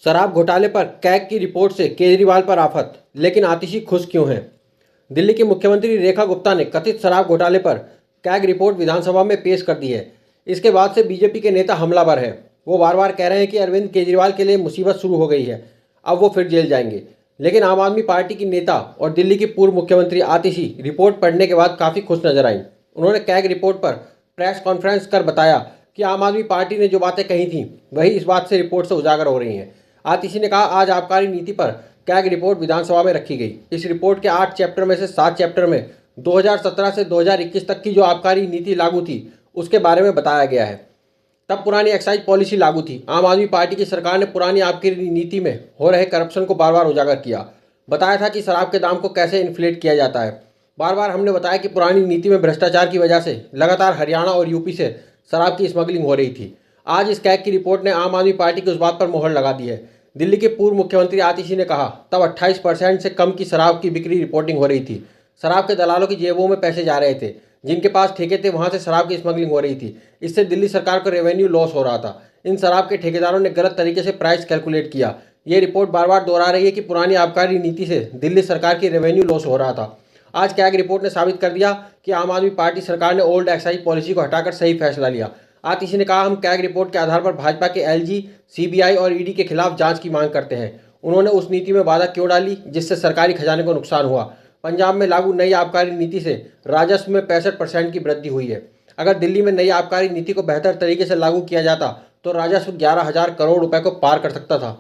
शराब घोटाले पर कैग की रिपोर्ट से केजरीवाल पर आफत, लेकिन आतिशी खुश क्यों हैं? दिल्ली की मुख्यमंत्री रेखा गुप्ता ने कथित शराब घोटाले पर कैग रिपोर्ट विधानसभा में पेश कर दी है। इसके बाद से बीजेपी के नेता हमलावर हैं। वो बार बार कह रहे हैं कि अरविंद केजरीवाल के लिए मुसीबत शुरू हो गई है, अब वो फिर जेल जाएंगे। लेकिन आम आदमी पार्टी की नेता और दिल्ली की पूर्व मुख्यमंत्री आतिशी रिपोर्ट पढ़ने के बाद काफ़ी खुश नजर आईं। उन्होंने कैग रिपोर्ट पर प्रेस कॉन्फ्रेंस कर बताया कि आम आदमी पार्टी ने जो बातें कही थीं वही इस बात से रिपोर्ट से उजागर हो रही हैं। आतिशी ने कहा, आज आबकारी नीति पर कैग रिपोर्ट विधानसभा में रखी गई। इस रिपोर्ट के 8 चैप्टर में से 7 चैप्टर में 2017 से 2021 तक की जो आबकारी नीति लागू थी उसके बारे में बताया गया है। तब पुरानी एक्साइज पॉलिसी लागू थी। आम आदमी पार्टी की सरकार ने पुरानी आबकारी नीति में हो रहे करप्शन को बार बार उजागर किया। बताया था कि शराब के दाम को कैसे इन्फ्लेट किया जाता है। बार बार हमने बताया कि पुरानी नीति में भ्रष्टाचार की वजह से लगातार हरियाणा और यूपी से शराब की स्मगलिंग हो रही थी। आज इस कैग की रिपोर्ट ने आम आदमी पार्टी की उस बात पर मोहर लगा दी है। दिल्ली के पूर्व मुख्यमंत्री आतिशी ने कहा, तब 28% से कम की शराब की बिक्री रिपोर्टिंग हो रही थी। शराब के दलालों की जेबों में पैसे जा रहे थे। जिनके पास ठेके थे वहां से शराब की स्मगलिंग हो रही थी। इससे दिल्ली सरकार को रेवेन्यू लॉस हो रहा था। इन शराब के ठेकेदारों ने गलत तरीके से प्राइस कैलकुलेट किया। ये रिपोर्ट बार बार दोहरा रही है कि पुरानी आबकारी नीति से दिल्ली सरकार की रेवेन्यू लॉस हो रहा था। आज कैग रिपोर्ट ने साबित कर दिया कि आम आदमी पार्टी सरकार ने ओल्ड एक्साइज पॉलिसी को हटाकर सही फैसला लिया। आतिशी ने कहा, हम कैग रिपोर्ट के आधार पर भाजपा के एलजी, सीबीआई और ईडी के खिलाफ जांच की मांग करते हैं। उन्होंने उस नीति में बाधा क्यों डाली जिससे सरकारी खजाने को नुकसान हुआ। पंजाब में लागू नई आबकारी नीति से राजस्व में 65% की वृद्धि हुई है। अगर दिल्ली में नई आबकारी नीति को बेहतर तरीके से लागू किया जाता तो राजस्व 11,000 करोड़ रुपए को पार कर सकता था।